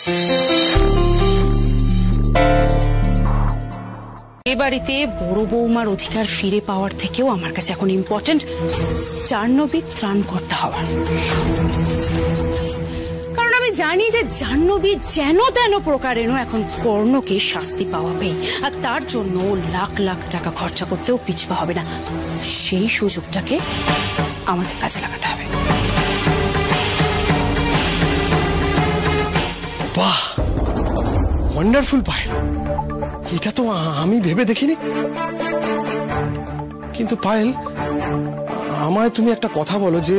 এ বাড়িতে বড় বৌমার অধিকার ফিরে পাওয়ার থেকেও আমার কাছে এখন ইম্পর্টেন্ট জাহ্নবী ত্রাণকর্তা হওয়ার। কারণ আমি জানি যে জাহ্নবী যেন তেন প্রকারেণ এখন কর্ণকে শাস্তি পাওয়াবে, আর তার জন্য লাখ লাখ টাকা খরচা করতেও পিছপা হবে না। সেই সুযোগটাকে আমাদের কাজে লাগাতে হবে। বাহ, ওয়ান্ডারফুল পায়েল, এটা তো আমি ভেবে দেখিনি। কিন্তু পায়েল, আমায় তুমি একটা কথা বলো যে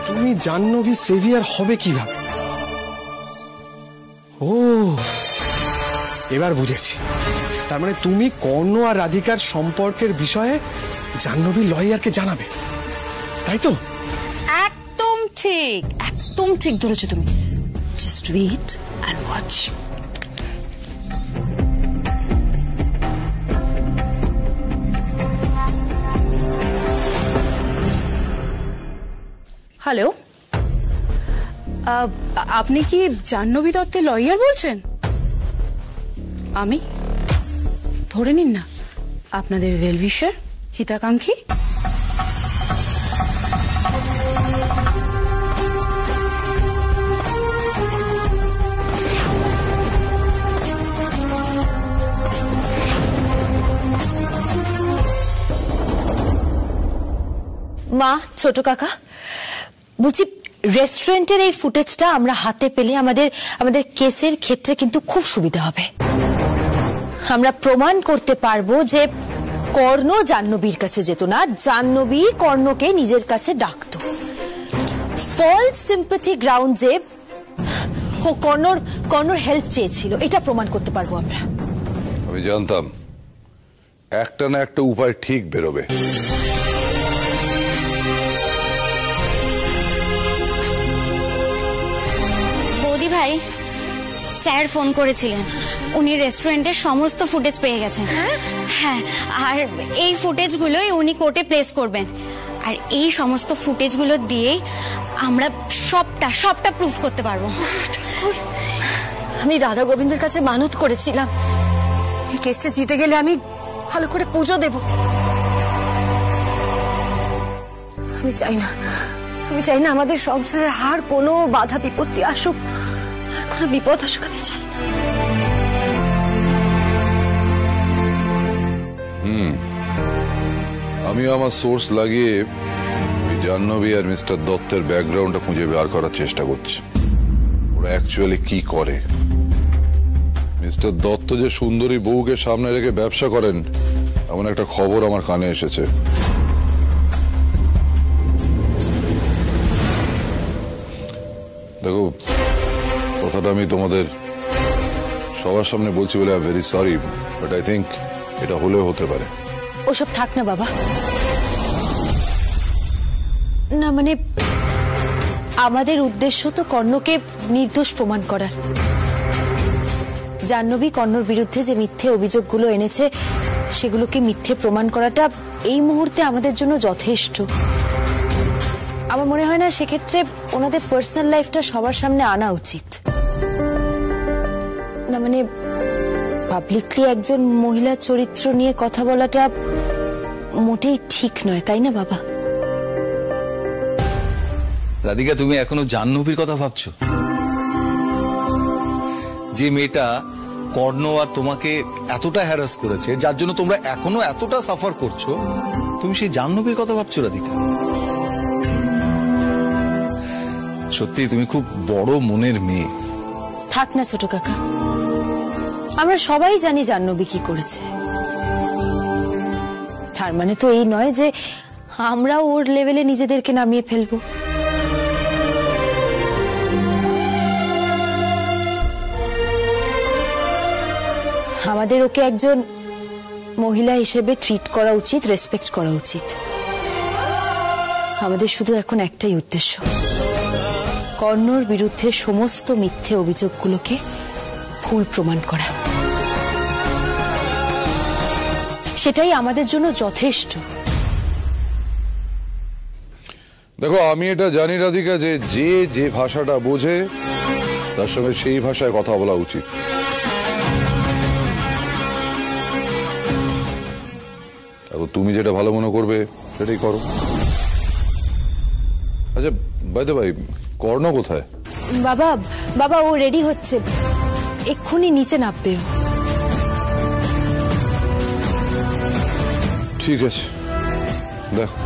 তুমি জাহ্নবী সেভিয়ার হবে কিভাবে? ও, এবার বুঝেছি। তার মানে তুমি কর্ণ আর রাধিকার সম্পর্কের বিষয়ে জাহ্নবী লয়ারকে জানাবে, তাই তো? একদম ঠিক, একদম ঠিক ধরেছো তুমি। Just wait and watch. Hello, আপনি কি জাহ্নবী দত্তের লয়ার বলছেন? আমি ধরে নিন না, আপনাদের ওয়েলউইশার, হিতাকাঙ্ক্ষী। মা, ছোট কাকা, বুঝি রেস্টুরেন্টের এই ফুটেজটা আমরা হাতে পেলে আমাদের কেসের ক্ষেত্রে কিন্তু খুব সুবিধা হবে। আমরা প্রমাণ করতে পারবো যে কর্ণ জাহ্নবীর কাছে যেত না, জাহ্নবী কর্ণকে নিজের কাছে ডাকতো। ফলস সিম্প্যাথি গ্রাউন্ডে কর্ণর হেল্প চেয়েছিল, এটা প্রমাণ করতে পারবো আমরা। আমি জানতাম একটা না একটা উপায় ঠিক বেরোবে। ভাই, স্যার ফোন করেছিলেন, উনি রেস্টুরেন্টের সমস্ত ফুটেজ পেয়ে গেছেন। হ্যাঁ, আর এই ফুটেজগুলোই উনি কোর্টে প্লেস করবেন, আর এই সমস্ত ফুটেজগুলো দিয়েই আমরা সবটা প্রুফ করতে পারবো। আমি রাধা গোবিন্দের কাছে মানত করেছিলাম এই কেসটা জিতে গেলে আমি ভালো করে পুজো দেব। আমি চাই না আমাদের সংসারে আর কোনো বাধা বিপত্তি আসুক, কোনো বিপদ আসুক, আমি চাই না। আমি আমার সোর্স লাগিয়ে জাহ্নবী আর মিস্টার দত্তের ব্যাকগ্রাউন্ডটা খুঁজে বের করার চেষ্টা করছি। ওরা অ্যাকচুয়ালি কি করে। মিস্টার দত্ত যে সুন্দরী বউকে সামনে রেখে ব্যবসা করেন, এমন একটা খবর আমার কানে এসেছে। দেখো, কথাটা আমি তোমাদের সবার সামনে বলছি বলে I am very sorry, but I think এটা হলেও হতে পারে। ওসব থাক না বাবা, না মানে আমাদের উদ্দেশ্য তো কর্ণকে নির্দোষ প্রমাণ করার। জাহ্নবী কর্ণর বিরুদ্ধে যে মিথ্যে অভিযোগগুলো এনেছে সেগুলোকে মিথ্যে প্রমাণ করাটা এই মুহূর্তে আমাদের জন্য যথেষ্ট। আমার মনে হয় না সেক্ষেত্রে ওনাদের পার্সোনাল লাইফটা সবার সামনে আনা উচিত। না মানে পাবলিকলি একজন মহিলা চরিত্র নিয়ে কথা বলাটা মোটেই ঠিক নয়, তাই না বাবা? রাধিকা, তুমি এখনো জাহ্নবীর কথা ভাবছো? যে মেয়েটা কর্ণ আর তোমাকে এতটা হ্যারাস করেছে, যার জন্য তোমরা এখনো এতটা সাফার করছো, তুমি সেই জাহ্নবীর কথা ভাবছো? রাধিকা, সত্যি তুমি খুব বড় মনের মেয়ে। থাক না ছোট কাকা, আমরা সবাই জানি জাহ্নবী কি করেছে। তার মানে তো এই নয় যে আমরা ওর লেভেলে নিজেদেরকে নামিয়ে ফেলবো। আমাদের ওকে একজন মহিলা হিসেবে ট্রিট করা উচিত, রেসপেক্ট করা উচিত। আমাদের শুধু এখন একটাই উদ্দেশ্য, কর্ণর বিরুদ্ধে সমস্ত মিথ্যে অভিযোগগুলোকে ভুল প্রমাণ করা। সেটাই আমাদের জন্য যথেষ্ট। দেখো, আমি এটা জানি রাধিকা যে যে ভাষাটা বোঝে তার সঙ্গে সেই ভাষায় কথা বলা উচিত। এখন তুমি যেটা ভালো মনে করবে সেটাই করো। আচ্ছা বাইদে ভাই, কর্ণ কোথায়? বাবা বাবা ও রেডি হচ্ছে, এক্ষুনি নিচে নামবে। ঠিক আছে, দেখো।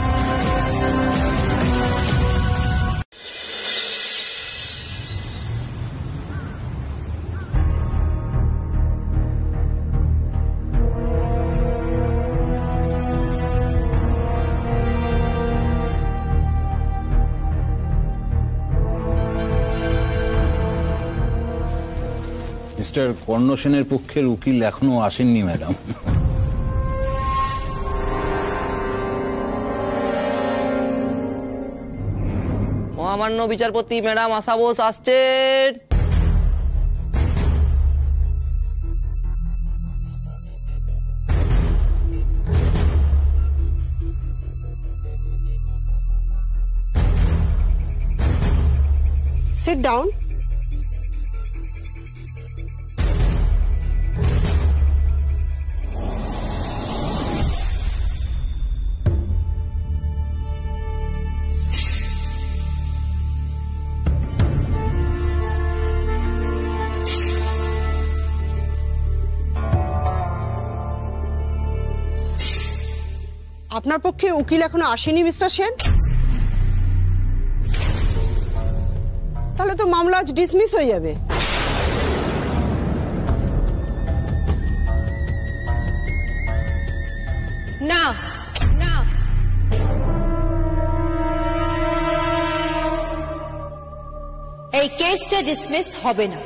মিস্টার কর্ণ সেনের পক্ষের উকিল এখনো আসেননি ম্যাডাম। মহামান্য বিচারপতি ম্যাডাম আশা বোস আসছেন। Sit down. আপনার পক্ষে উকিল এখনো আসেনি মিস্টার সেন? তাহলে তো মামলা আজ ডিসমিস হয়ে যাবে। না না, এই কেসটা ডিসমিস হবে না।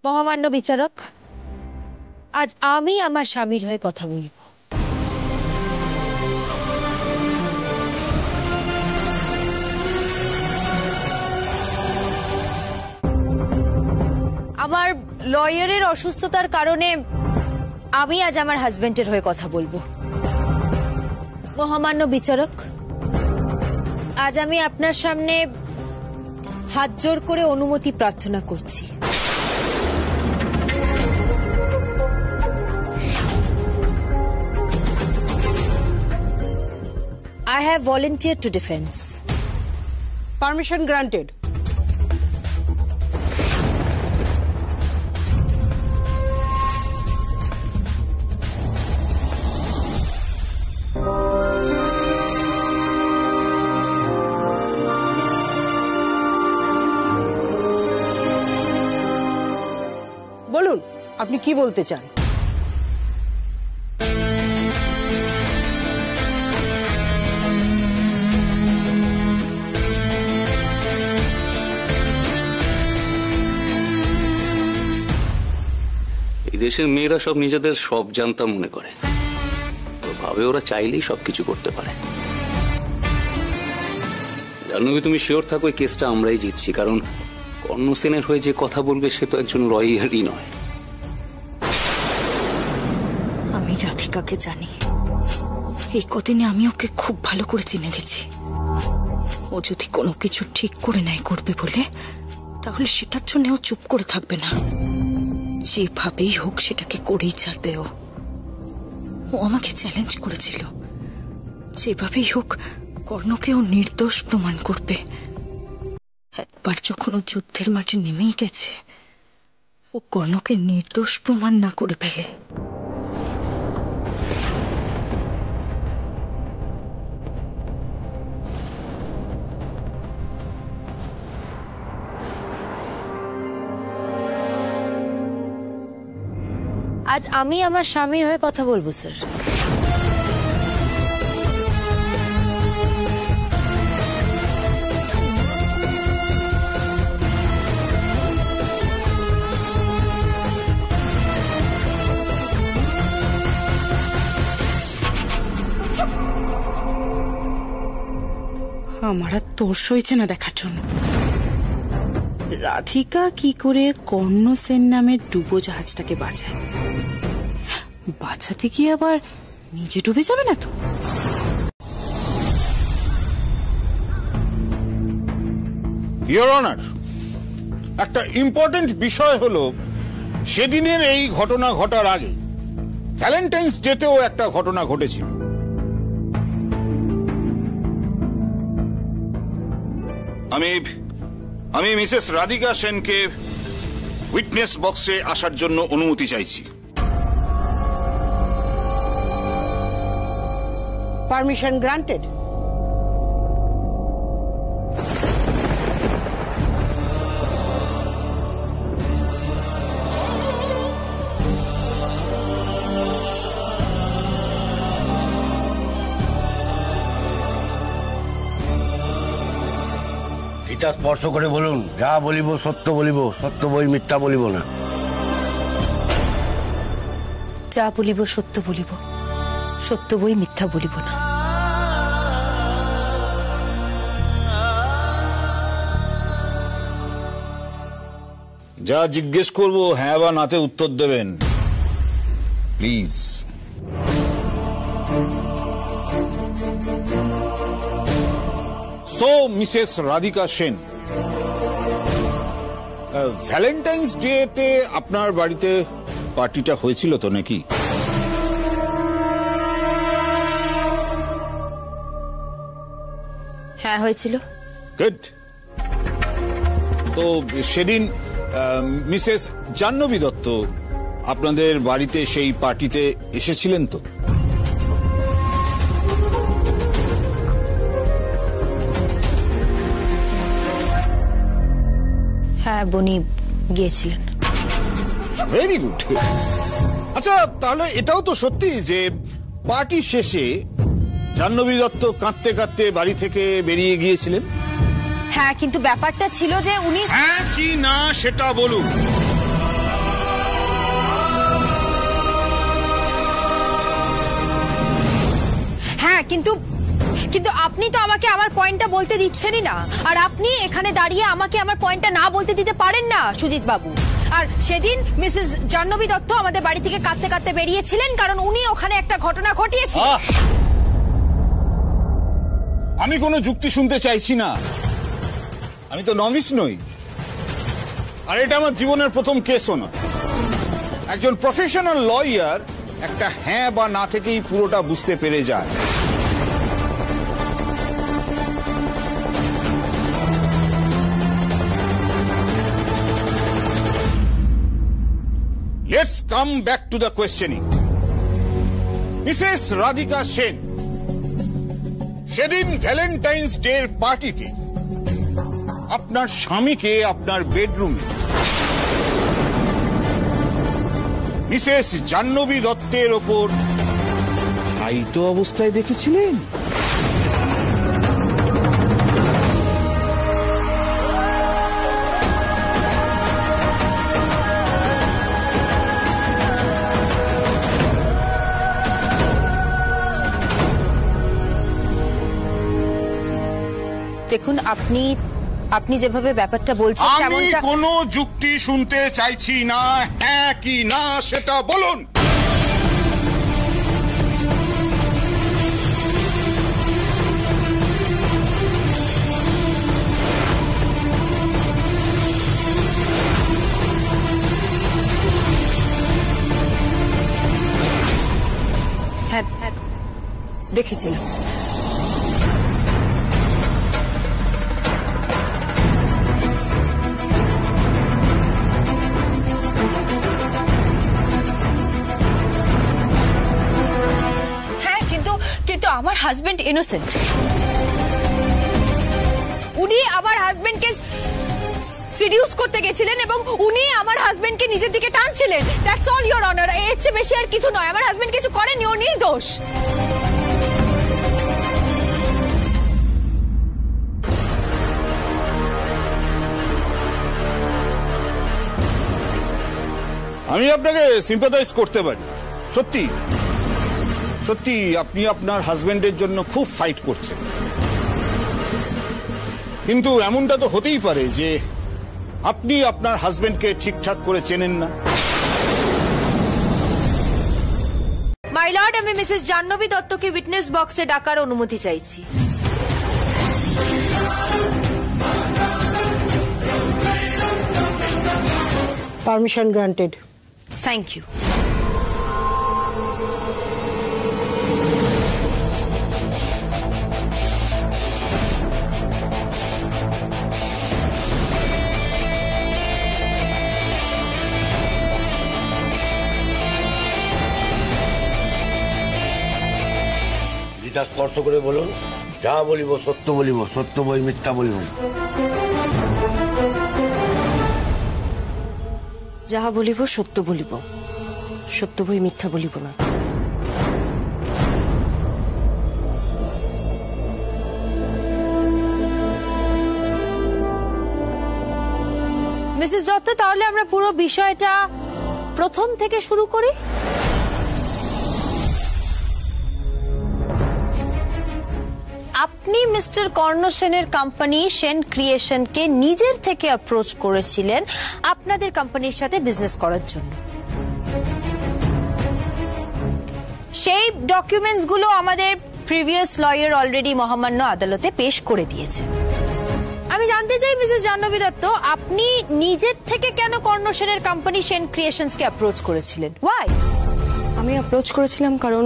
মহামান্য বিচারক, আজ আমি আমার স্বামীর হয়ে কথা বলবো। আমার লয়ারের অসুস্থতার কারণে আমি আজ আমার হাজবেন্ডের হয়ে কথা বলবো। মহামান্য বিচারক, আজ আমি আপনার সামনে হাত জোড় করে অনুমতি প্রার্থনা করছি। I have volunteered to defense. Permission granted. বলুন আপনি কি বলতে চান? দেশের মেয়েরা সব নিজেদের সব জানতা মনে করে, ভাবে ওরা চাইলেই সবকিছু করতে পারে। জাহ্নবী, তুমি শিওর থাকো এই কেসটা আমরাই জিতছি, কারণ কর্ণ সেনের হয়ে যে কথা বলবে সে তো একজন লয়ারই নয়। আমি রাধিকাকে জানি, এই কদিনে আমি ওকে খুব ভালো করে চিনে গেছি। ও যদি কোনো কিছু ঠিক করে নেয় করবে বলে, তাহলে সেটার জন্য ও চুপ করে থাকবে না, যেভাবেই হোক সেটাকে করেই ছাড়বে। ও আমাকে চ্যালেঞ্জ করেছিল, যেভাবেই হোক কর্ণকে ও নির্দোষ প্রমাণ করবে। একবার যখন ও যুদ্ধের মাঠে নেমেই গেছে, ও কর্ণকে নির্দোষ প্রমাণ না করে ফেলে আজ আমি আমার স্বামীর হয়ে কথা বলবো স্যার। আমার আর তোর সইছে না দেখার জন্য রাধিকা কি করে কর্ণ সেন নামের ডুবো জাহাজটাকে বাঁচায়। বাঁচাতে গিয়ে আবার নিজে ডুবে যাবে না তো? ইওর অনার, একটা ইম্পর্টেন্ট বিষয় হলো সেদিনের এই ঘটনা ঘটার আগে ভ্যালেন্টাইন্স ডেতেও একটা ঘটনা ঘটেছিল। আমি মিসেস রাধিকা সেনকে উইটনেস বক্সে আসার জন্য অনুমতি চাইছি। Permission granted. গীতা স্পর্শ করে বলুন, যা বলিব সত্য বলিব, সত্য বই মিথ্যা বলিব না। যা বলিব সত্য বলিব, সত্য বই মিথ্যা বলিব না। যা জিজ্ঞেস করব হ্যাঁ বা নাতে উত্তর দেবেন, please. So Mrs Radhika Sen, Valentine's ডেতে আপনার বাড়িতে পার্টিটা হয়েছিল তো নাকি? হ্যাঁ হয়েছিল। গুড। তো সেদিন মিসেস জাহ্নবী দত্ত আপনাদের বাড়িতে সেই পার্টিতে এসেছিলেন তো? হ্যাঁ, বনি গিয়েছিলেন। Very good. আচ্ছা, তাহলে এটাও তো সত্যি যে পার্টি শেষে জাহ্নবী দত্ত কাঁদতে কাঁদতে বাড়ি থেকে বেরিয়ে গিয়েছিলেন? হ্যাঁ, কিন্তু ব্যাপারটা ছিল যে উনি হ্যাঁ কি না সেটা বলুন। হ্যাঁ, কিন্তু আপনি তো আমাকে আমার পয়েন্টটা বলতে দিচ্ছেনই না, আর আপনি এখানে দাঁড়িয়ে আমাকে আমার পয়েন্টটা না বলতে দিতে পারেন না সুজিত বাবু। আর সেদিন মিসেস জাহ্নবী দত্ত আমাদের বাড়ি থেকে কাঁদতে কাঁদতে বেরিয়েছিলেন কারণ উনি ওখানে একটা ঘটনা ঘটিয়েছিলেন। আমি কোনো যুক্তি শুনতে চাইছি না। আমি তো নভিস নই, আর এটা আমার জীবনের প্রথম কেসও না। একজন প্রফেশনাল লয়ার একটা হ্যাঁ বা না থেকেই পুরোটা বুঝতে পেরে যায়। Let's come back to the questioning. Mrs Radhika Sen, সেদিন ভ্যালেন্টাইন্স ডে পার্টিতে আপনার স্বামীকে আপনার বেডরুমে মিসেস জাহ্নবী দত্তের ওপর শায়িত অবস্থায় দেখেছিলেন? দেখুন, আপনি যেভাবে ব্যাপারটা বলছেন আমি কোনো যুক্তি শুনতে চাইছি না। হ্যাঁ কি না সেটা বলুন। হ্যাঁ, দেখেছিলাম। কিন্তু আমার হাজবেন্ড ইনোসেন্ট। উনি আমার হাজবেন্ডকে সিডিউস করতে গেছিলেন এবং উনি আমার হাজবেন্ডকে নিজের দিকে টানছিলেন। That's all your honour. এর চেয়ে বেশি আর কিছু নয়। আমার হাজবেন্ড কিছু করেনি, ও নির্দোষ। আমি আপনাকে সিম্পাথাইজ করতে পারি, সত্যি সত্যি আপনি আপনার হাজবেন্ডের জন্য খুব ফাইট করছেন, কিন্তু এমনটা তো হতেই পারে যে আপনি আপনার হাজবেন্ডকে ঠিকঠাক করে চেনেন না। মাই লর্ড, আমি মিসেস জাহ্নবী দত্তকে উইটনেস বক্সে ডাকার অনুমতি চাইছি। Permission granted. Thank you. Gita স্পর্শ করে বলুন, যা বলিব সত্য বলিব, সত্য বই মিথ্যা বলিব। যাহা বলিব সত্য বলিব, সত্য বই মিথ্যা বলিব না। মিসেস দত্ত, তাহলে আমরা পুরো বিষয়টা প্রথম থেকে শুরু করি। আপনি মিস্টার কর্ণ সেনের কোম্পানি সেন ক্রিয়েশনকে নিজের থেকে অ্যাপ্রোচ করেছিলেন আপনাদের কোম্পানির সাথে বিজনেস করার জন্য। সেই ডকুমেন্টস গুলো আমাদের প্রিভিয়াস লয়ার অলরেডি মহামান্য আদালতে পেশ করে দিয়েছে। আমি জানতে চাই মিসেস জাহ্নবী দত্ত, আপনি নিজের থেকে কেন কর্ণ সেনের কোম্পানি সেন ক্রিয়েশনসকে অ্যাপ্রোচ করেছিলেন? ওয়াই? আমি অ্যাপ্রোচ করেছিলাম কারণ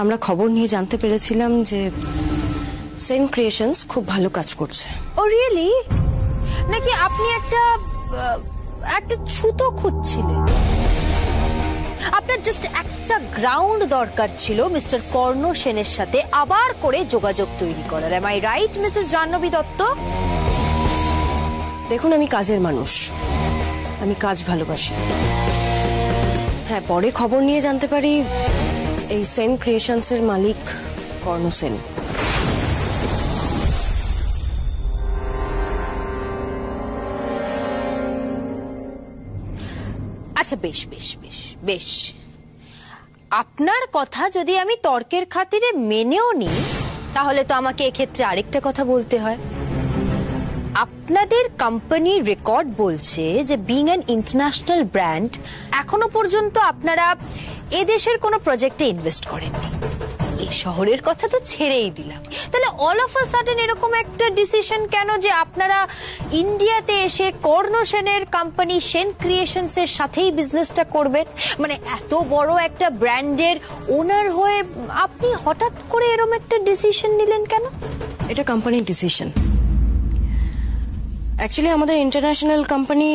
আমরা খবর নিয়ে জানতে পেরেছিলাম যে সেন ক্রিয়েশনস খুব ভালো কাজ করছে। ও রিয়েলি? নাকি আপনি একটা ছুতো খুঁজছিলেন? আপনার জাস্ট একটা গ্রাউন্ড দরকার ছিল মিস্টার কর্ণ সেনের সাথে আবার করে যোগাযোগ তৈরি করার। Am I right mrs Jahnavi Dutta? দেখুন, আমি কাজের মানুষ, আমি কাজ ভালোবাসি। হ্যাঁ, পরে খবর নিয়ে জানতে পারি এই সেন ক্রিয়েশনস এর মালিক কর্ণ সেন। আচ্ছা, বেশ বেশ বেশ বেশ, আপনার কথা যদি আমি তর্কের খাতিরে মেনেও নিই, তাহলে তো আমাকে এক্ষেত্রে আরেকটা কথা বলতে হয়। আপনাদের কোম্পানির রেকর্ড বলছে যে বিং অ্যান ইন্টারন্যাশনাল ব্র্যান্ড, এখনো পর্যন্ত আপনারা এদেশের কোনো প্রজেক্টে ইনভেস্ট করেননি। এই শহরের কথা তো ছেড়েই দিলাম, তাহলে অল অফ আ সাডেন এরকম একটা ডিসিশন কেন যে আপনারা ইন্ডিয়াতে এসে কর্ণ সেনের কোম্পানি সেন ক্রিয়েশনস এর সাথেই বিজনেসটা করবেন? মানে এত বড় একটা ব্র্যান্ডের ওনার হয়ে আপনি হঠাৎ করে এরকম একটা ডিসিশন নিলেন কেন? এটা কোম্পানির ডিসিশন। অ্যাকচুয়ালি আমাদের ইন্টারন্যাশনাল কোম্পানি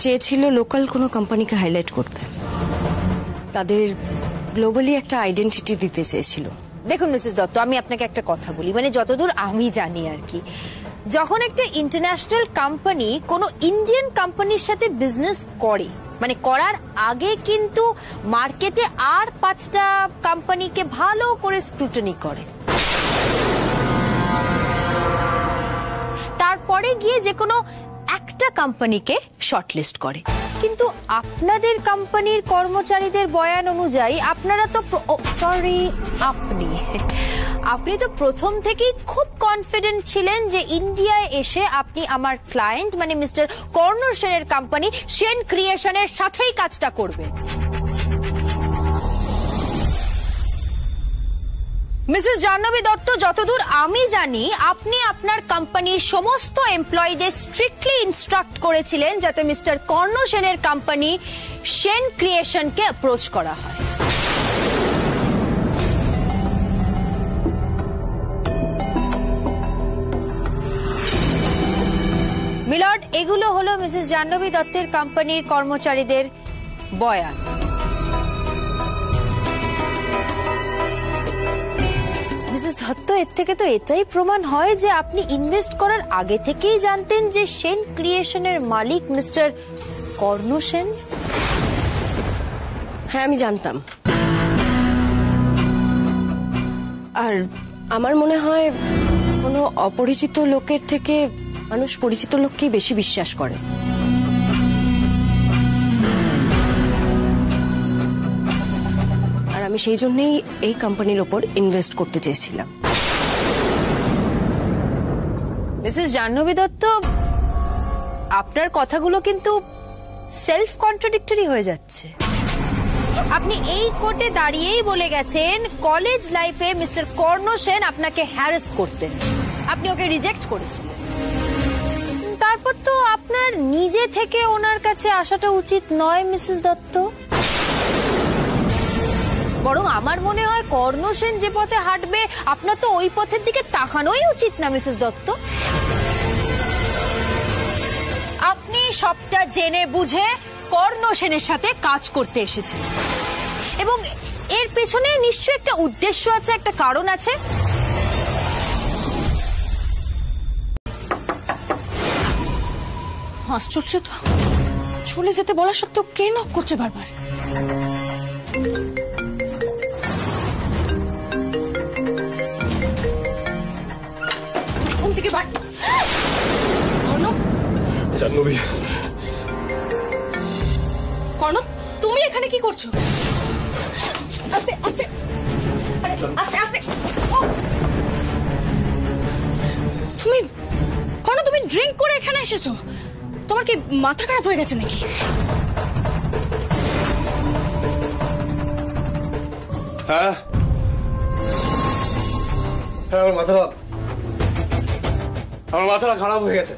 চেয়েছিল লোকাল কোনো কোম্পানিকে হাইলাইট করতে, তাদের গ্লোবালি একটা আইডেন্টিটি দিতে চেয়েছিল। দেখুন মিসেস দত্ত, আমি আপনাকে একটা কথা বলি, মানে যতদূর আমি জানি আর কি, যখন একটা ইন্টারন্যাশনাল কোম্পানি কোনো ইন্ডিয়ান কোম্পানির সাথে বিজনেস করে, মানে করার আগে কিন্তু মার্কেটে আর 5টা কোম্পানিকে ভালো করে স্ক্রুটিনি করে, তারপরে গিয়ে যে কোনো একটা কোম্পানিকে শর্টলিস্ট করে। কিন্তু আপনাদের কোম্পানির কর্মচারীদের বয়ান অনুযায়ী আপনারা তো আপনি তো প্রথম থেকেই খুব কনফিডেন্ট ছিলেন যে ইন্ডিয়ায় এসে আপনি আমার ক্লায়েন্ট মানে মিস্টার কর্ণ সেনের কোম্পানি সেন ক্রিয়েশনের সাথেই কাজটা করবেন। মিসেস জাহ্নবী দত্ত, যতদূর আমি জানি আপনি আপনার কোম্পানির সমস্ত এমপ্লয়ীদের স্ট্রিক্টলি ইনস্ট্রাক্ট করেছিলেন যাতে মিস্টার কর্ণ সেনের কোম্পানি সেন ক্রিয়েশনকে অ্যাপ্রোচ করা হয়। মিলর্ড, এগুলো হলো মিসেস জাহ্নবী দত্তের কোম্পানির কর্মচারীদের বয়ান। মিসেস দত্ত, এর থেকে তো এটাই প্রমাণ হয় যে আপনি ইনভেস্ট করার আগে থেকেই জানতেন যে সেন ক্রিয়েশনের মালিক মিস্টার কর্ণ সেন। হ্যাঁ, আমি জানতাম। আর আমার মনে হয় কোনো অপরিচিত লোকের থেকে মানুষ পরিচিত লোককেই বেশি বিশ্বাস করে। আর আমি সেই জন্যই এই কোম্পানির ওপর ইনভেস্ট করতে চেয়েছিলাম। মিসেস জাহ্নবী দত্ত, আপনার কথাগুলো কিন্তু সেলফ কন্ট্রাডিক্টরি হয়ে যাচ্ছে। আপনি এই কোর্টে দাঁড়িয়েই বলে গেছেন কলেজ লাইফে মিস্টার কর্ণ সেন আপনাকে হ্যারাস করতেন, আপনি ওকে রিজেক্ট করেছিলেন। তারপর তো আপনার নিজে থেকে ওনার কাছে আসাটা উচিত নয় মিসেস দত্ত। বরং আমার মনে হয় কর্ণ সেন যে পথে হাঁটবে আপনার তো ওই পথের দিকে তাকানোই উচিত না মিসেস দত্ত। আপনি সবটা জেনে বুঝে কর্ণ সেনের সাথে কাজ করতে এসেছেন এবং এর পেছনে নিশ্চয়ই একটা উদ্দেশ্য আছে, একটা কারণ আছে। আশ্চর্য তো, চলে যেতে বলা সত্ত্বেও কে নক করছে বারবার? ঘুম থেকে বার। কর্ণ, জাহ্নবী, কর্ণ, তুমি এখানে কি করছো? আস্তে আস্তে আস্তে আস্তে। তুমি কর্ণ, তুমি ড্রিঙ্ক করে এখানে এসেছো? তোমার কি মাথা খারাপ হয়ে গেছে নাকি? হ্যাঁ হ্যাঁ, আমার মাথাটা খারাপ হয়ে গেছে।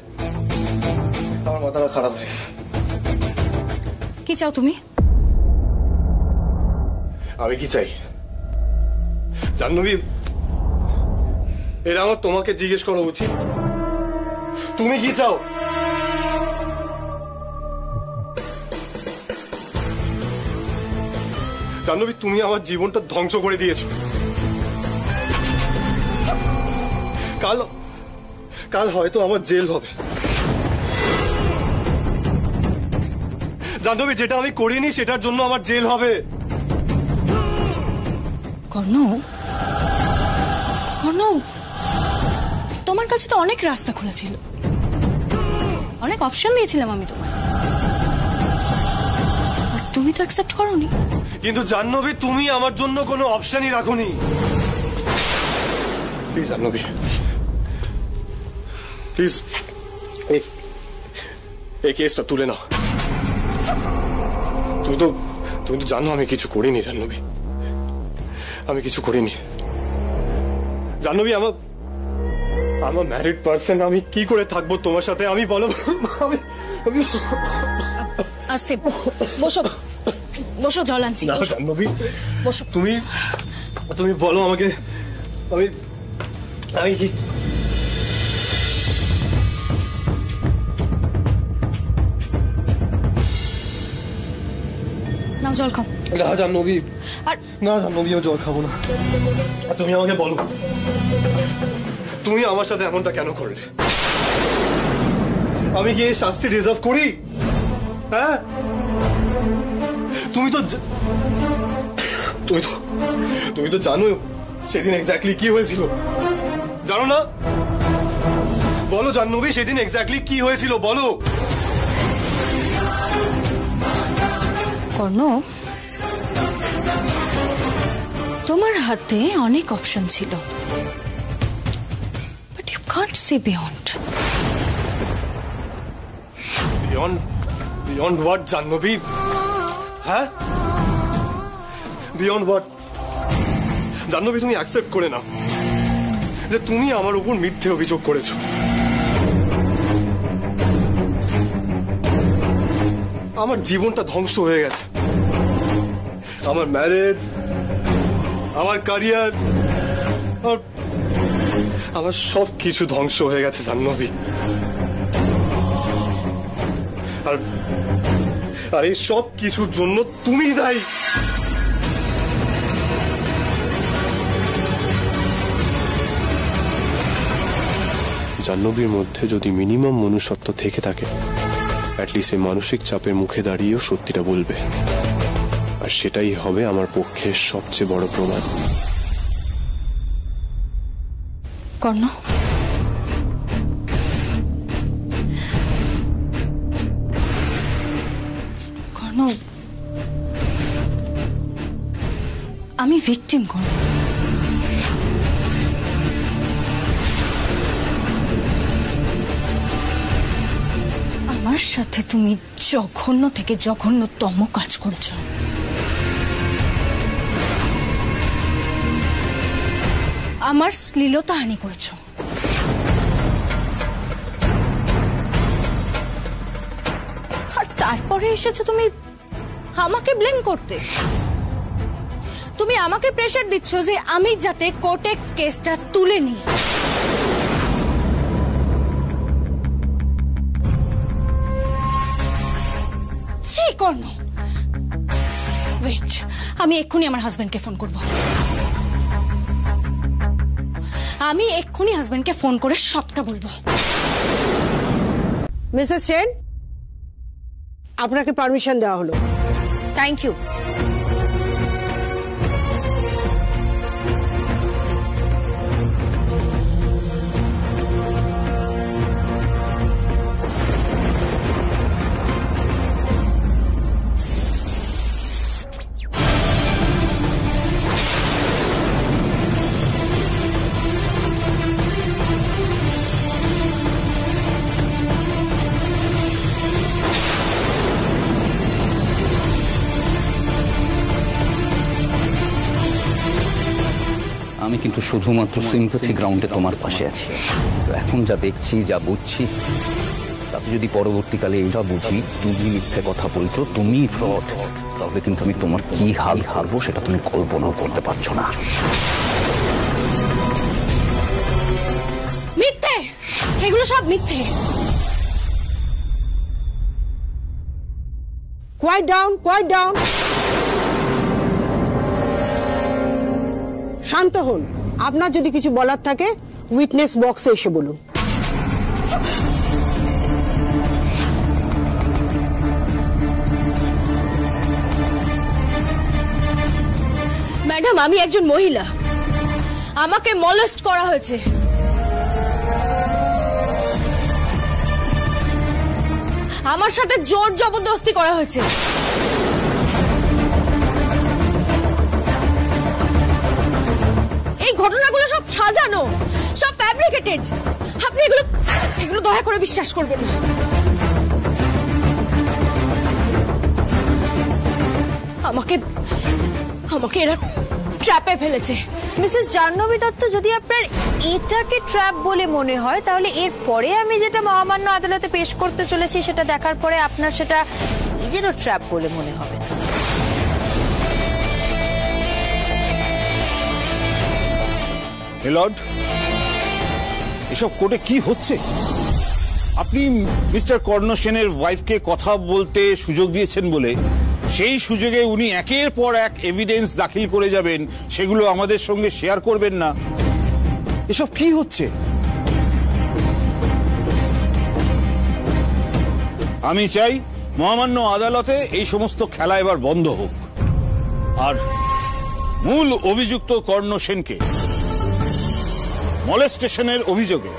আমার মাথাটা খারাপ হয়ে গেছে। কি চাও তুমি? আমি কি চাই জাহ্নবী, এটা আমার তোমাকে জিজ্ঞেস করা উচিত। তুমি কি চাও? জাহ্নবী, তুমি আমার জীবনটা ধ্বংস করে দিয়েছো। কাল হয়তো আমার জেল হবে। জাহ্নবী, যেটা আমি করিনি সেটার জন্য আমার জেল হবে। কর্ণ, কর্ণ, তোমার কাছে তো অনেক রাস্তা খোলা ছিল, অনেক অপশন দিয়েছিলাম আমি তোমার, আর তুমি তো অ্যাকসেপ্ট করোনি। কিন্তু জাহ্নবী, তুমি আমার জন্য কোনো অপশনই রাখোনি। প্লিজ জাহ্নবী, প্লিজ এই কেসটা তুলে নাও। তুমি তো জানো আমি কিছু করিনি জাহ্নবী, আমি কিছু করিনি জাহ্নবী। আমার ম্যারিড পার্সন, আমি কি করে থাকবো তোমার সাথে? আমি বলো, আস্তে বসো, বসো, জল আনছি। না জাহ্নবী, বসো। তুমি বলো আমাকে, আমি কি নাও, জল খাও। না জাহ্নবী, আর না জাহ্নবী, আমি জল খাবো না। তুমি আমাকে বলো, তুমি আমার সাথে এমনটা কেন করলে? আমি কি এই শাস্তি ডিজার্ভ করি? হ্যাঁ, তুমি তো জানো সেদিন এক্স্যাক্টলি কি হয়েছিল, জানো না? বলো জাহ্নবী, সেদিন এক্স্যাক্টলি কি হয়েছিল বলো। কর্ণ, তোমার হাতে অনেক অপশন ছিল, but you can't see beyond. Beyond what Jahnavi? হ্যাঁ, বিয়ন্ড হোয়াট? জাহ্নবী, তুমি অ্যাকসেপ্ট করে নাও যে তুমি আমার উপর মিথ্যে অভিযোগ করেছো। আমার জীবনটা ধ্বংস হয়ে গেছে, আমার ম্যারেজ, আমার ক্যারিয়ার, আমার সব কিছু ধ্বংস হয়ে গেছে জাহ্নবী। আর এই সব কিছুর জন্য তুমি দায়ী। জাহ্নবীর মধ্যে যদি মিনিমাম মনুষ্যত্ব থেকে থাকে, অ্যাটলিস্ট এই মানসিক চাপের মুখে দাঁড়িয়েও সত্যিটা বলবে, আর সেটাই হবে আমার পক্ষে সবচেয়ে বড় প্রমাণ। কর্ণ, কর্ণ, আমি ভিকটিম। কর্ণ, আমার সাথে তুমি জঘন্য থেকে জঘন্যতম কাজ করেছ। আমার শ্লীলতাহানি করেছ। আর তারপরে এসেছো তুমি আমাকে ব্লেম করতে। তুমি আমাকে প্রেসার দিচ্ছ যে আমি যাতে কোর্টে কেসটা তুলে নিই। কর্ণ, ওয়েট, আমি এক্ষুনি আমার হাজবেন্ডকে ফোন করব। আমি এক্ষুনি হাজবেন্ডকে ফোন করে সবটা বলবো। মিসেস সেন, আপনাকে পারমিশন দেওয়া হলো। Thank you. আমি কিন্তু শুধুমাত্র সিম্প্যাথি গ্রাউন্ডে তোমার পাশে আছি। তো এখন যা দেখছি, যা বুঝছি, তাতে যদি পরবর্তীকালে এটা বুঝি তুমি মিথ্যে কথা বলছো, তুমি ফ্রড, তবে কিন্তু আমি তোমার কি হাল হারবো সেটা তুমি কল্পনাও করতে পারছো না। মিথ্যে, এগুলো সব মিথ্যে। Quiet down, quiet down. শান্ত হন। আপনার যদি কিছু বলার থাকে উইটনেস বক্সে এসে বলুন। ম্যাডাম, আমি একজন মহিলা, আমাকে মলেস্ট করা হয়েছে। আমার সাথে জোর জবরদস্তি করা হয়েছে। এই ঘটনাগুলো সব সাজানো, সব ফ্যাব্রিকেটেড। আপনি এগুলো দয়া করে বিশ্বাস করবেন না। আমাকে এরা ট্র্যাপে ফেলেছে। মিসেস জাহ্নবী দত্ত, যদি আপনার এটাকে ট্র্যাপ বলে মনে হয়, তাহলে এর পরে আমি যেটা মহামান্য আদালতে পেশ করতে চলেছি সেটা দেখার পরে আপনার সেটা নিজেরও ট্র্যাপ বলে মনে হবে না। লর্ড, এসব কোর্টে কি হচ্ছে? আপনি মিস্টার কর্ণ সেনের ওয়াইফকে কথা বলতে সুযোগ দিয়েছেন বলে সেই সুযোগে উনি একের পর এক এভিডেন্স দাখিল করে যাবেন, সেগুলো আমাদের সঙ্গে শেয়ার করবেন না। এসব কি হচ্ছে? আমি চাই মহামান্য আদালতে এই সমস্ত খেলা এবার বন্ধ হোক, আর মূল অভিযুক্ত কর্ণ সেনকে মলেস্টেশনের অভিযোগে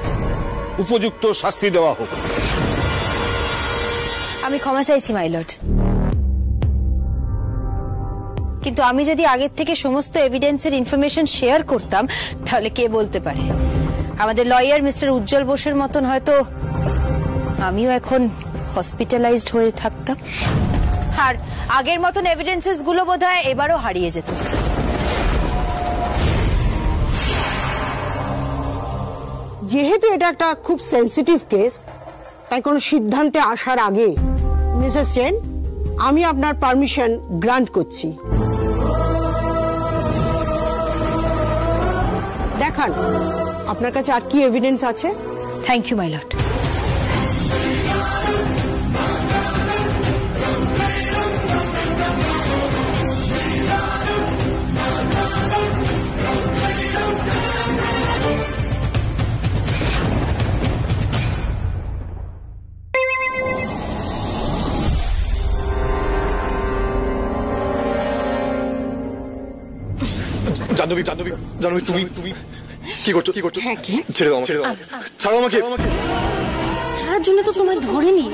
উপযুক্ত শাস্তি দেওয়া হোক। আমি ক্ষমা চাইছি মাই লর্ড, কিন্তু আমি যদি আগের থেকে সমস্ত এভিডেন্সের ইনফরমেশন শেয়ার করতাম, তাহলে কে বলতে পারে আমাদের লয়ার মিস্টার উজ্জ্বল বোসের মতন হয়তো আমিও এখন হসপিটালাইজড হয়ে থাকতাম, আর আগের মতন এভিডেন্সেস গুলো বোধহয় এবারও হারিয়ে যেত। যেহেতু এটা একটা খুব সেন্সিটিভ কেস, তাই কোনো সিদ্ধান্তে আসার আগে মিসেস সেন, আমি আপনার পারমিশন গ্রান্ট করছি। দেখান আপনার কাছে আর কি এভিডেন্স আছে। Thank you my lord. Jahnavi Jahnavi Jahnavi তুমি তুমি কি করছো কি করছো? হ্যাঁ, কি? ছেড়ে দাও ছেড়ে দাও, ছাড়ো আমাকে। ছাড়ার জন্য তো তোমায় ধরেনি।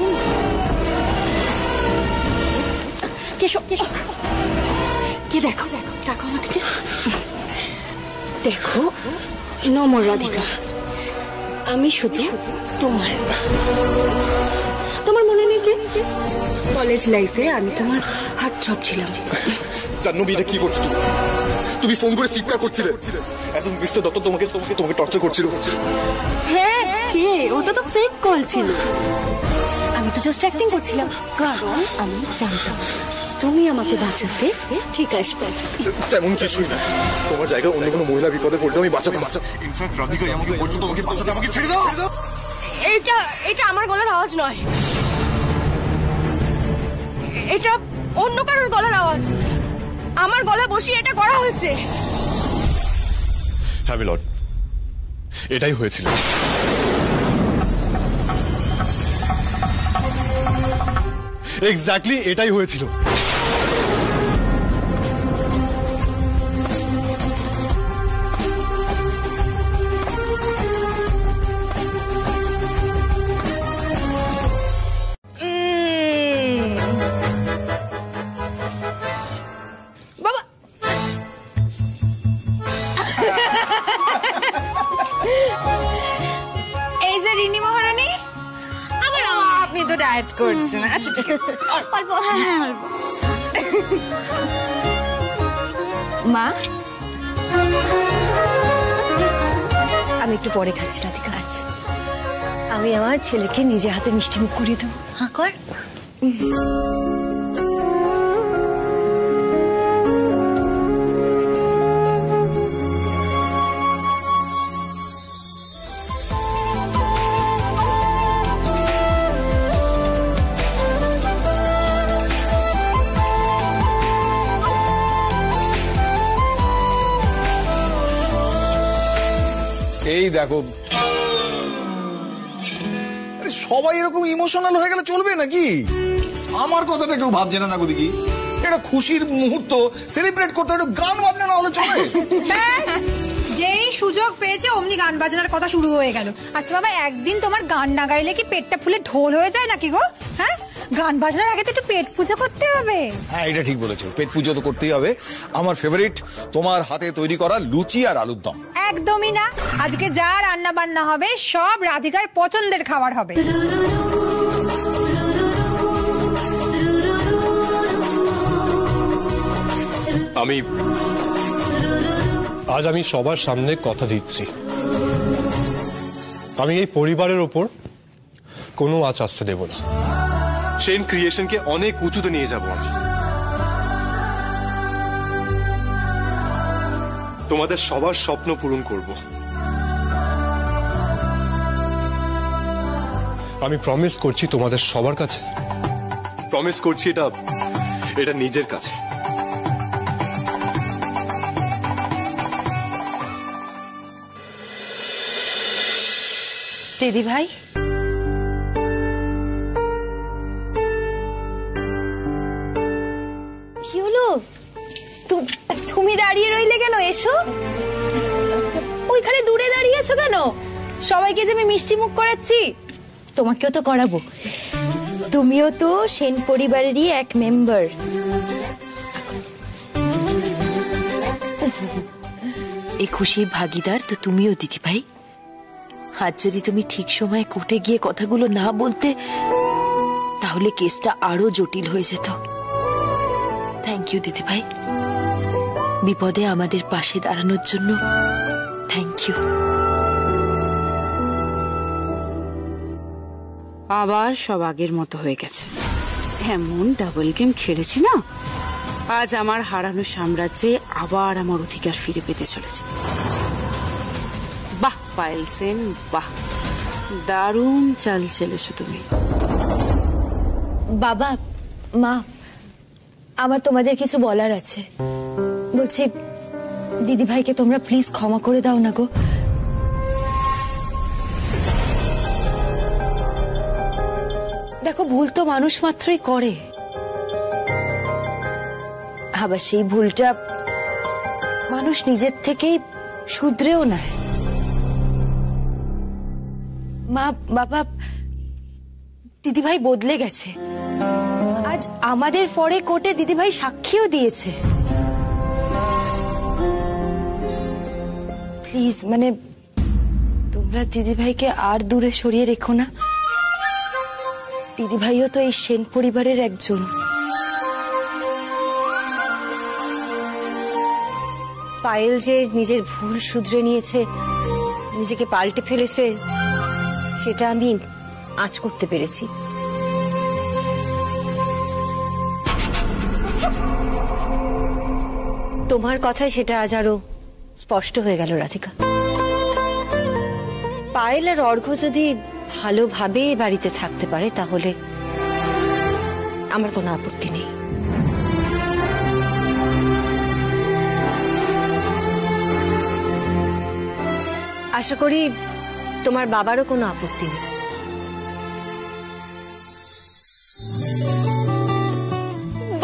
কেশব কেশব কে দেখো দেখো আমাদেরকে দেখো। নমর রাধিকা, আমি শুধু তোমার তোমার মনে নেই কি কলেজ লাইফে আমি তোমার হাত ছপ ছিলাম। জাহ্নবী এটা কি করছো তুমি? তুমি ফোন করে চিৎকার করছিলে, এখন মিস্টার দত্ত তোমাকে তোমাকে তোমাকে টর্চার করছিল। হ্যাঁ, কে? ওটা তো ফেক কল ছিল। আমি তো জাস্ট অ্যাক্টিং করছিলাম, কারণ আমি জানতাম তুমি আমাকে বাঁচাতে ঠিক আসবে। তেমন কিছুই না, তোমার জায়গায় অন্য কোনো মহিলা বিপদে পড়লে আমি বাঁচাতে ইনফ্যাক্ট রাধিকা আমাকে বলতো তোমাকে বাঁচাতে, আমাকে ছেড়ে দাও। এটা এটা আমার গলার আওয়াজ নয়, এটা অন্য কারোর গলার আওয়াজ। আমার গলা বসিয়ে এটা করা হয়েছে। হ্যাঁ মিলন, এটাই হয়েছিল। এক্স্যাক্টলি এটাই হয়েছিল। এই যে রিনি মহারানী, আবার আপনি তো ডায়েট করছেন। আচ্ছা ঠিক আছে, অল্প। হ্যাঁ অল্প। মা, আমি একটু পরে খাচ্ছি রাধিকা। আচ্ছা, আমি আমার ছেলেকে নিজে হাতে মিষ্টি মুখ করিয়ে দেবো। হ্যাঁ কর। এই দেখো, সবাই এরকম ইমোশনাল হয়ে গেলে চলবে নাকি? আমার কথাটা কেউ ভাবছে না। দেখো দেখি, এটা খুশির মুহূর্ত, সেলিব্রেট করতে একটু গান বাজনা না হলে চলে? যেই সুযোগ পেয়েছে অমনি গান বাজনার কথা শুরু হয়ে গেল। আচ্ছা বাবা, একদিন তোমার গান না গাইলে কি পেটটা ফুলে ঢোল হয়ে যায় নাকি গো? হ্যাঁ, গান বাজনার আগে তো একটু পেট পুজো করতে হবে। হ্যাঁ, এটা ঠিক বলেছো, পেট পুজো তো করতেই হবে। আমার ফেভারিট তোমার হাতে তৈরি করা লুচি আর আলুর দম। একদমই না, আজকে যা রান্না বান্না হবে সব রাধিকার পছন্দের খাবার হবে। আজ আমি সবার সামনে কথা দিচ্ছি, আমি এই পরিবারের ওপর কোনো আঁচ আসতে দেব না। সেন ক্রিয়েশনকে অনেক উঁচুতে নিয়ে যাব আমি। তোমাদের সবার স্বপ্ন পূরণ করব। আমি প্রমিস করছি তোমাদের সবার কাছে, প্রমিস করছি এটা নিজের কাছে। দিদি ভাই, কি হলো? তুমি দাঁড়িয়ে রইলে কেন? এসো। ওইখানে দূরে দাঁড়িয়ে আছো কেন? সবাইকে যে আমি মিষ্টি মুখ করাচ্ছি, তোমাকেও তো করাবো। তুমিও তো সেন পরিবারেরই এক মেম্বার। এই খুশির ভাগিদার তো তুমিও দিদি ভাই। আজ যদি তুমি ঠিক সময়ে কোর্টে গিয়ে কথাগুলো না বলতে, তাহলে কেসটা আরো জটিল হয়ে যেত। থ্যাংক ইউ দিদি ভাই, বিপদে আমাদের পাশে দাঁড়ানোর জন্য থ্যাংক ইউ। আবার সব আগের মতো হয়ে গেছে। এমন ডাবল গেম খেলেছি না, আজ আমার হারানো সাম্রাজ্যে আবার আমার অধিকার ফিরে পেতে চলেছে। বাহ পায়েল সেন, বাহ, দারুণ চাল চেলেছো তুমি। বাবা, মা, আমার তোমাদের কিছু বলার আছে। বলছি, দিদি ভাইকে তোমরা প্লিজ ক্ষমা করে দাও না গো। দেখো, ভুল তো মানুষ মাত্রই করে, আবার সেই ভুলটা মানুষ নিজের থেকেই শুধরেও নেয়। মা বাবা দিদিভাই বদলে গেছে। আজ আমাদের ফরে কোর্টে দিদিভাই সাক্ষীও দিয়েছে। প্লিজ মানে তোমরা দিদিভাইকে আর দূরে সরিয়ে রেখো না। দিদিভাইও তো এই সেন পরিবারের একজন। পায়েল যে নিজের ভুল শুধরে নিয়েছে, নিজেকে পাল্টে ফেলেছে, সেটা আমি আজ করতে পেরেছি। তোমার কথায় সেটা আজ আরো স্পষ্ট হয়ে গেল রাধিকা। পায়েল আর অর্ঘ্য যদি ভালোভাবে বাড়িতে থাকতে পারে তাহলে আমার কোনো আপত্তি নেই। আশা করি তোমার বাবারও কোনো আপত্তি নেই।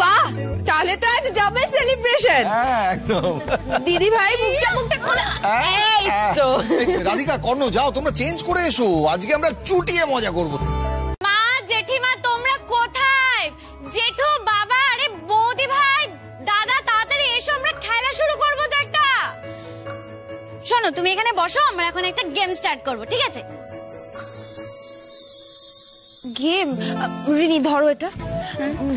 বাহ, তাহলে তো আজ ডাবল সেলিব্রেশন। একদম। দিদি ভাই মুখটা খোলা। এই তো রাধিকা, কর্ণ যাও, তোমরা চেঞ্জ করে এসো, আজকে আমরা চুটিয়ে মজা করব। মা জেঠিমা তোমরা কোথায়? জেঠু বাবা আরে বৌদি ভাই দাদা তাড়াতাড়ি এসো, আমরা খেলা শুরু করবো তো একটা। শোনো তুমি এখানে বসো, আমরা এখন একটা গেম স্টার্ট করব, ঠিক আছে? গেম? রিনি ধরো এটা।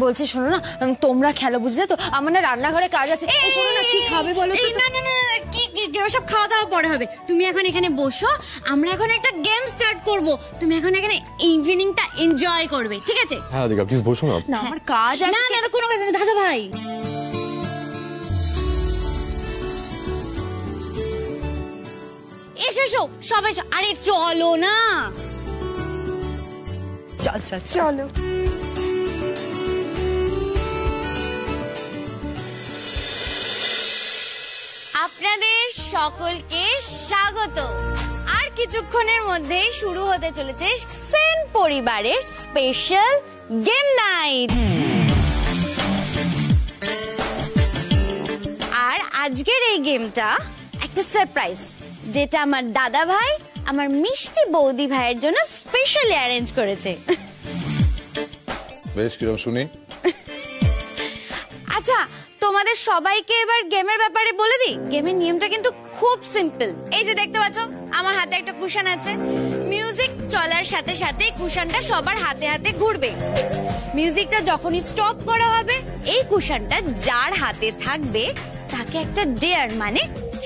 বলছি শোনো না, তোমরা খেলো বুঝলে তো, আমার না রান্নাঘরে কাজ আছে। শোনো না, কি খাবে বলো তো? না না না কি সব খাওয়া দাওয়া পরে হবে, তুমি এখন এখানে বসো, আমরা এখন একটা গেম স্টার্ট করব। তুমি এখন এখানে ইভিনিংটা এনজয় করবে, ঠিক আছে? হ্যাঁ রাধিকা প্লিজ বসো না। না আমার কাজ আছে। না না কোনো কাজ নেই দাদা ভাই। এসো এসো সবাই এসো। আরে চলো না। চল চল চলো। আপনাদের সকলকে স্বাগত। আর কিছুক্ষণের মধ্যেই শুরু হতে চলেছে সেন পরিবারের স্পেশাল গেম নাইট। আর আজকের এই গেমটা একটা সারপ্রাইজ, যেটা আমার দাদা ভাই আমার মিষ্টি বৌদি ভাইয়ের জন্য স্পেশালি অ্যারেঞ্জ করেছে। বেশ, কিরকম শুনি। আচ্ছা তোমাদের সবাইকে এবার গেমের ব্যাপারে বলে দিই। গেমের নিয়মটা কিন্তু খুব সিম্পল। এই যে দেখতে পাচ্ছ আমার হাতে একটা কুশন আছে, মিউজিক চলার সাথে সাথে কুশনটা সবার হাতে হাতে ঘুরবে। মিউজিকটা যখনই স্টপ করা হবে এই কুশনটা যার হাতে থাকবে তাকে একটা ডেয়ার মানে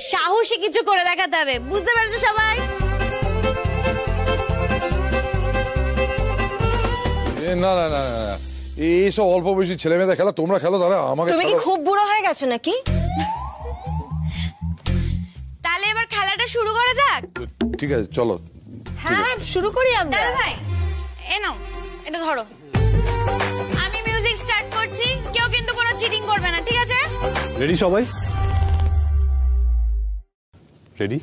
সাহসী কিছু করে দেখাতে হবে। বুঝতে পারছো সবাই? না না না না, এইসব অল্প বয়সী ছেলে মেয়েদের খেলা তোমরা খেলো, তাহলে আমাকে তুমি কি খুব বুড়ো হয়ে গেছো নাকি? তাহলে এবার খেলাটা শুরু করা যাক। ঠিক আছে চলো। হ্যাঁ শুরু করি আমরা। দাদা ভাই এ নাও এটা ধরো, আমি মিউজিক স্টার্ট করছি, কেউ কিন্তু কোনো চিটিং করবে না, ঠিক আছে? রেডি সবাই? রেডি?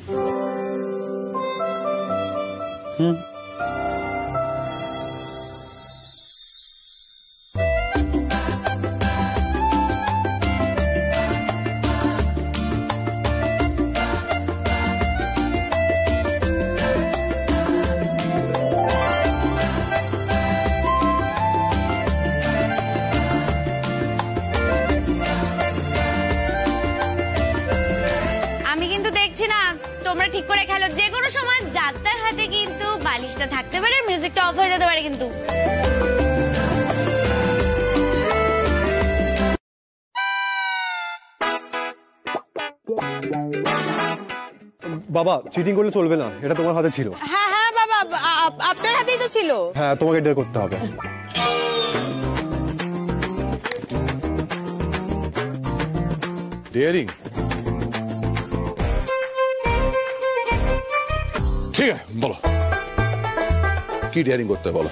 তোমরা ঠিক করে খেলো, যে কোনো সময় যাত্রার হাতে কিন্তু বালিশটা থাকতে পারে, মিউজিকটা অফ হয়ে যেতে পারে কিন্তু। বাবা চিটিং করলে চলবে না, এটা তোমার হাতে ছিল। হ্যাঁ হ্যাঁ বাবা, আপনার হাতেই তো ছিল। হ্যাঁ তোমাকে এটা করতে হবে। ডেয়ারিং? ঠিক আছে বলো, কি ডেয়ারিং করতে বলো।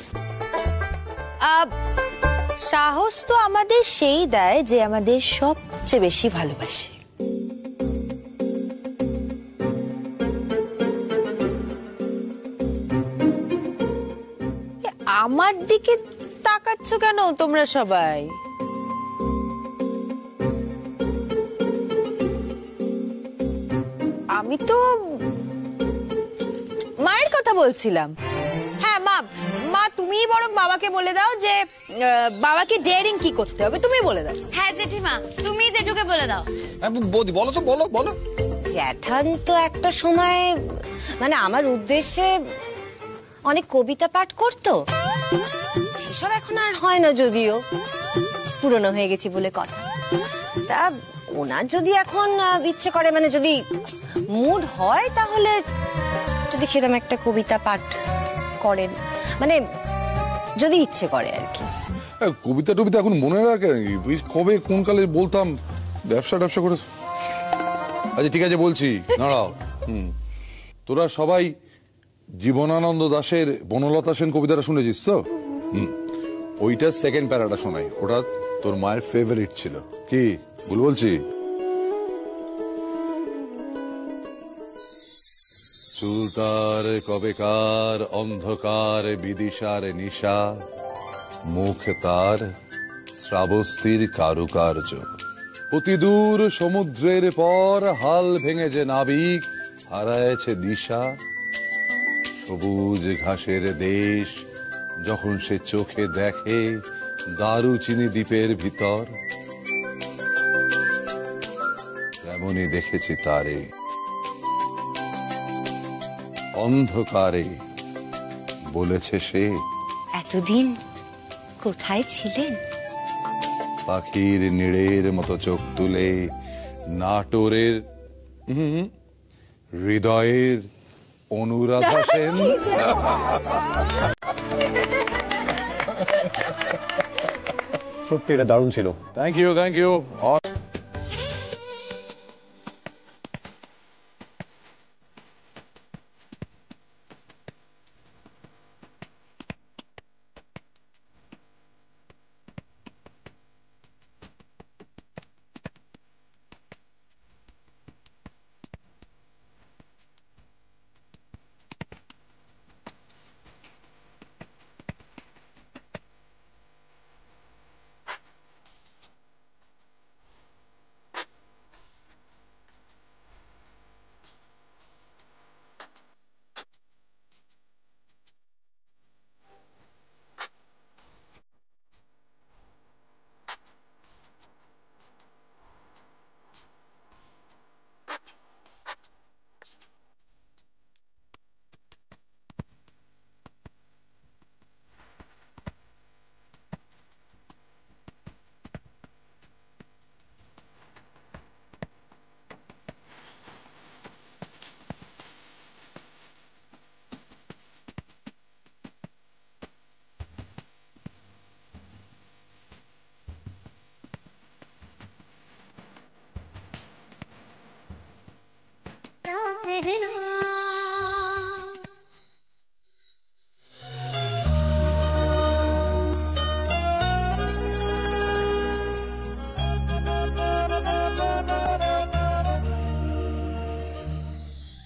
সাহস তো আমাদের সেই দেয় যে আমাদের সবচেয়ে বেশি ভালোবাসে। আমার দিকে তাকাচ্ছ কেন তোমরা সবাই? আমি তো মায়ের কথা বলছিলাম। হ্যাঁ মা, মা তুমিই বরং বাবাকে বলে দাও যে বাবাকে ডেয়ারিং কি করতে হবে, তুমি বলে দাও। হ্যাঁ জেঠিমা, তুমি জেঠুকে বলে দাও। বৌদি বলো তো, বলো বলো। জ্যাঠান তো একটা সময় মানে আমার উদ্দেশ্যে অনেক কবিতা পাঠ করতো, সেসব এখন আর হয় না, যদিও পুরনো হয়ে গেছি বলে কথা। তা ওনার যদি এখন ইচ্ছে করে, মানে যদি মুড হয়, তাহলে যদি সেরকম একটা কবিতা পাঠ করেন, মানে যদি ইচ্ছে করে আর কি। কবিতা টবিতা এখন মনে রাখে নাকি? কবে কোন কালে বলতাম, ব্যবসা করে। আচ্ছা ঠিক আছে বলছি, দাঁড়াও। তোরা সবাই জীবনানন্দ দাশের বনলতা সেন কবিতাটা শুনেছিস তো? ওইটা সেকেন্ড প্যারাটা শোনাই, ওটা তোর মায়ের ফেভারিট ছিল। কি ভুল বলছি? চুল তার কবেকার অন্ধকার বিদিশার নিশা, মুখ তার শ্রাবস্তির কারুকার্য, অতি দূর সমুদ্রের পর হাল ভেঙে যে নাবিক হারায়েছে দিশা, সবুজ ঘাসের দেশ যখন সে চোখে দেখে দারুচিনি দ্বীপের ভিতর, তেমনি দেখেছি তারে অন্ধকারে। বলেছে সে, এতদিন কোথায় ছিলেন? পাখির নীড়ের মতো চোখ তুলে নাটোরের হৃদয়ের অনুরাধা সেন। সত্যি এটা দারুণ ছিল। Thank you, thank you.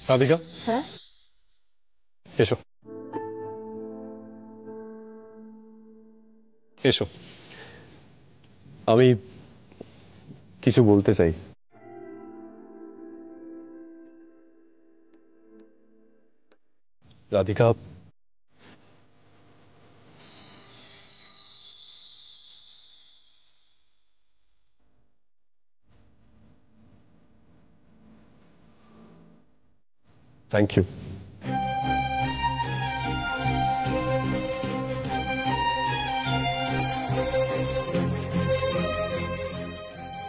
Radhika, হ্যাঁ এসো এসো, আমি কিছু বলতে চাই। Radhika, thank you.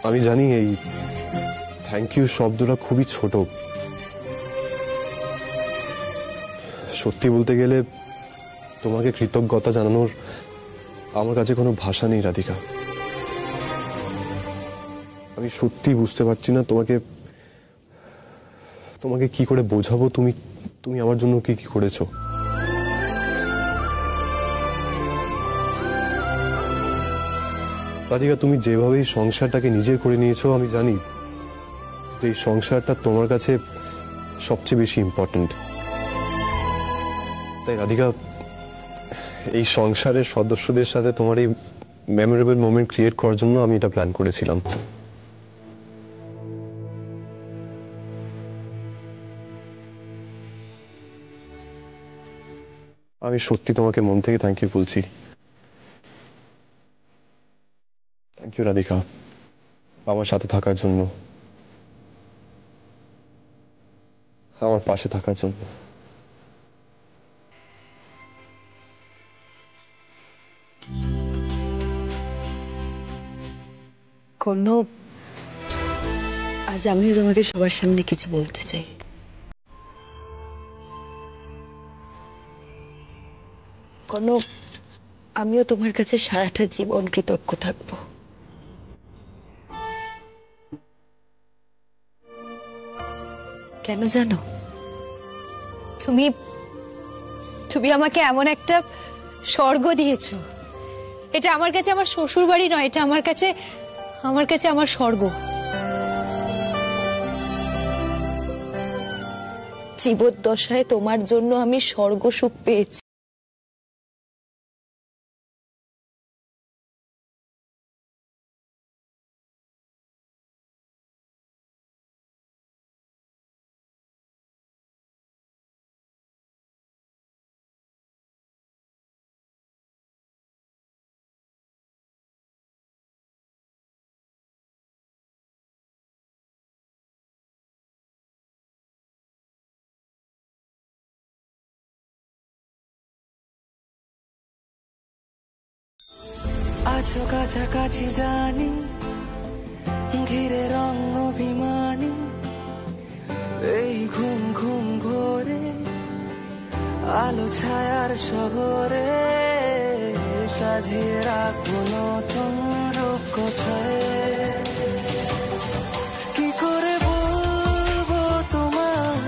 আমি জানি এই থ্যাংক ইউ শব্দটা খুবই ছোট, সত্যি বলতে গেলে তোমাকে কৃতজ্ঞতা জানানোর আমার কাছে কোনো ভাষা নেই রাধিকা। আমি সত্যি বুঝতে পারছি না তোমাকে কি করে বোঝাবো তুমি আমার জন্য কি কি করেছো। রাধিকা, তুমি যেভাবে এই সংসারটাকে নিজের করে নিয়েছো, আমি জানি এই সংসারটা তোমার কাছে সবচেয়ে বেশি ইম্পর্টেন্ট। তাই রাধিকা, এই সংসারের সদস্যদের সাথে তোমার এই মেমোরেবল মোমেন্ট ক্রিয়েট করার জন্য আমি এটা প্ল্যান করেছিলাম। আমি সত্যি তোমাকে মন থেকে থ্যাংক ইউ বলছি। থ্যাংক ইউ রাধিকা, আমার সাথে থাকার জন্য, আমার পাশে থাকার জন্য। কর্ণব, আজ আমিও তোমাকে সবার সামনে কিছু বলতে চাই। কর্ণব, আমিও তোমার কাছে সারাটা জীবন কৃতজ্ঞ থাকবো। কেন জানো? তুমি তুমি আমাকে এমন একটা স্বর্গ দিয়েছো। এটা আমার কাছে আমার শ্বশুর বাড়ি নয়, এটা আমার কাছে আমার স্বর্গ। জীবদ্দশায় তোমার জন্য আমি স্বর্গ সুখ পেয়েছি। আছো কাছাকাছি জানি, ঘিরে রং অভিমানী, এই ঘুম ঘুম ভোরে আলো ছায়ার শহরে সাজিয়ে রাখবো নতুন রূপকথায়। কি করে বলবো তোমায়,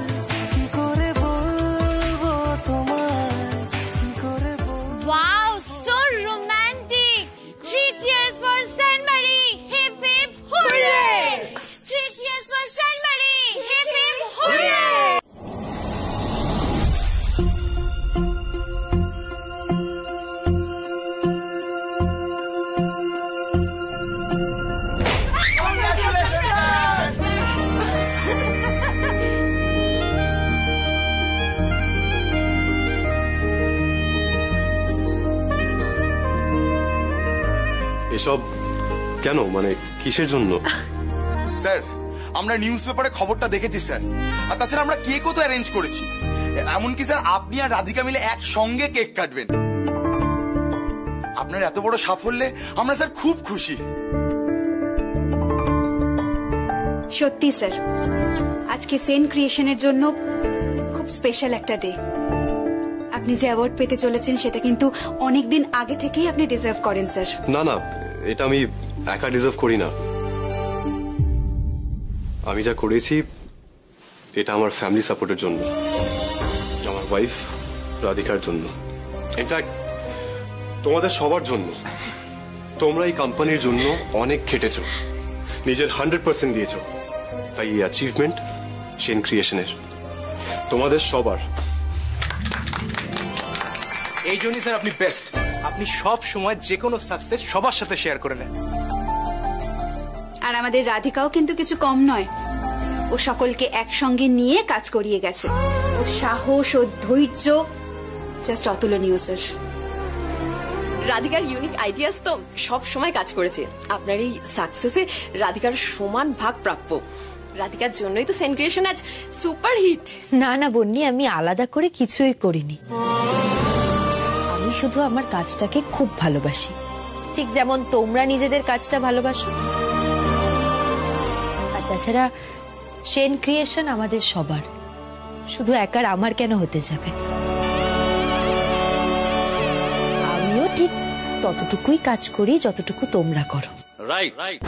কি করে বলবো তোমায়, কি করে বলবো। Wow, so romantic! 3 cheers for Saint Mary! Hip hip hooray! 3 cheers for Saint Mary! Hip hip hooray! এসব কেন, মানে কিসের জন্য? স্যার, আমরা নিউজ পেপারে খবরটা দেখেছি স্যার, আর তাছাড়া আমরা কেকও তো অ্যারেঞ্জ করেছি। এমনকি স্যার আপনি আর রাধিকা মিলে একসঙ্গে কেক কাটবেন। আপনার এত বড় সাফল্যে আমরা স্যার খুব খুশি। সত্যি স্যার, আজকে সেন ক্রিয়েশনের জন্য খুব স্পেশাল একটা ডে। আপনি যে অ্যাওয়ার্ড পেতে চলেছেন সেটা কিন্তু অনেকদিন আগে থেকেই আপনি ডিজার্ভ করেন স্যার। না না, এটা আমি একা ডিজার্ভ করি না। আমি যা করেছি এটা আমার ফ্যামিলি সাপোর্টের জন্য, আমার ওয়াইফ রাধিকার জন্য, ইনফ্যাক্ট তোমাদের সবার জন্য। তোমরা এই কোম্পানির জন্য অনেক খেটেছো, নিজের 100% দিয়েছো, তাই এই অ্যাচিভমেন্ট সেন ক্রিয়েশনের তোমাদের সবার। এই জন্যই স্যার আপনি বেস্ট। আপনি সব সময় যে কোনো সাকসেস সবার সাথে শেয়ার করে নেন। আর আমাদের রাধিকাও কিন্তু কিছু কম নয়, ও সকলকে একসঙ্গে নিয়ে কাজ করিয়ে গেছে। ও সাহস ও ধৈর্য জাস্ট অতুলনীয় স্যার। রাধিকার ইউনিক আইডিয়াস তো সব সময় কাজ করেছে। আপনার এই সাকসেসে রাধিকার সমান ভাগ প্রাপ্য। রাধিকার জন্যই তো সেন ক্রিয়েশন আজ সুপার হিট। না না বন্নি, আমি আলাদা করে কিছুই করিনি। আমি শুধু আমার কাজটাকে খুব ভালোবাসি, ঠিক যেমন তোমরা নিজেদের কাজটা ভালোবাসো। আর তাছাড়া সেন ক্রিয়েশন আমাদের সবার, শুধু একার আমার কেন হতে যাবে? আমিও ঠিক ততটুকুই কাজ করি যতটুকু তোমরা করো। Right right.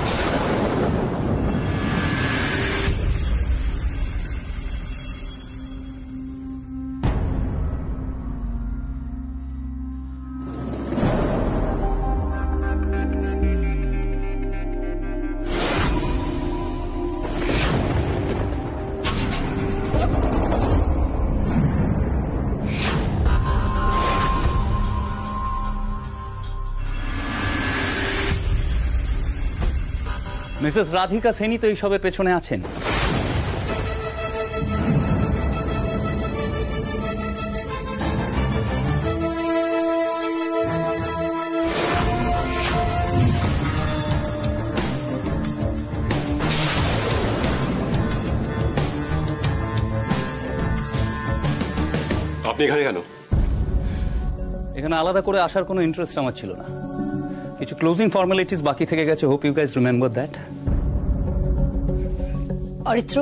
মিসেস রাধিকা সেনই তো এইসবের পেছনে আছেন। আপনি এখানে কেন? এখানে আলাদা করে আসার কোনো ইন্টারেস্ট আমার ছিল না। কিছু ক্লোজিং ফর্মালিটিস বাকি থেকে গেছে, hope you guys remember that. Aritra,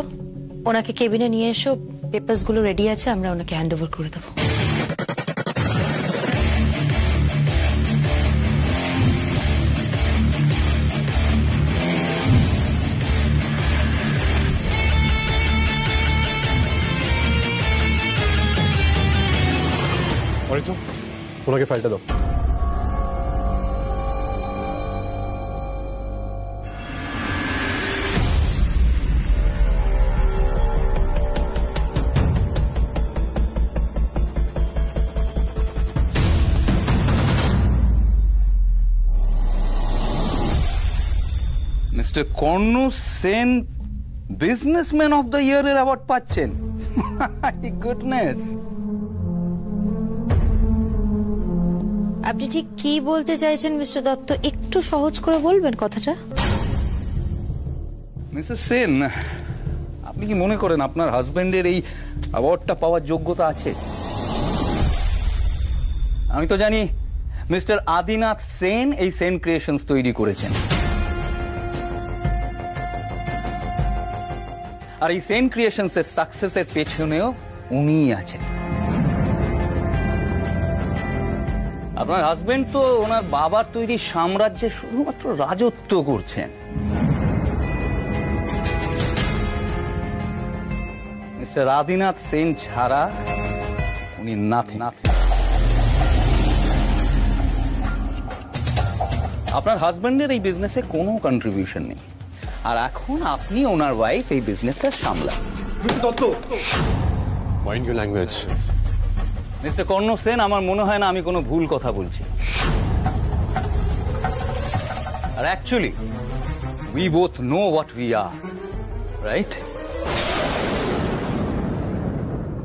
ওনাকে কেবিনে নিয়ে এসো, পেপারস গুলো রেডি আছে, আমরা ওনাকে হ্যান্ড ওভার করে দেবো। অরিত্র, ওনাকে ফাইলটা দাও। Mister Karna Sen businessman of the year এর অ্যাওয়ার্ড পাচ্ছেন। My goodness. আপনি ঠিক কি বলতে চাইছেন মিস্টার দত্ত, একটু সহজ করে বলবেন কথাটা? মিসেস সেন, আপনি কি মনে করেন আপনার হাজবেন্ডের এই অ্যাওয়ার্ডটা পাওয়ার যোগ্যতা আছে? আমি তো জানি মিস্টার আদিনাথ সেন এই সেন ক্রিয়েশনস তৈরি করেছেন, আর এই সেন ক্রিয়েশনস এর সাকসেসের পেছনেও উনিই আছেন। আপনার হাজবেন্ড তো ওনার বাবার তৈরি সাম্রাজ্যে শুধুমাত্র রাজত্ব করছেন। মিস্টার আদিনাথ সেন ছাড়া উনি নাথিং। আপনার হাজবেন্ডের এই বিজনেসে কোনো কন্ট্রিবিউশন নেই, আর এখন আপনি ওনার ওয়াইফ এই বিজনেসটা সামলান। Dutta, mind your language. Mister Karna Sen, আমার মনে হয় না আমি কোনো ভুল কথা বলছি। আর actually we both know what we are, right?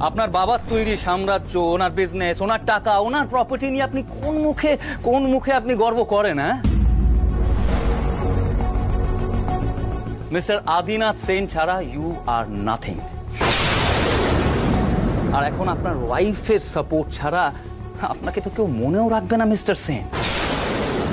আপনার বাবার তৈরি সাম্রাজ্য, ওনার বিজনেস, ওনার টাকা, ওনার প্রপার্টি নিয়ে আপনি কোন মুখে আপনি গর্ব করেন? হ্যাঁ, মিস্টার আদিনাথ সেন ছাড়া ইউ আর নাথিং। আর এখন আপনার ওয়াইফের সাপোর্ট ছাড়া আপনাকে তো কেউ মনেও রাখবে না মিস্টার সেন।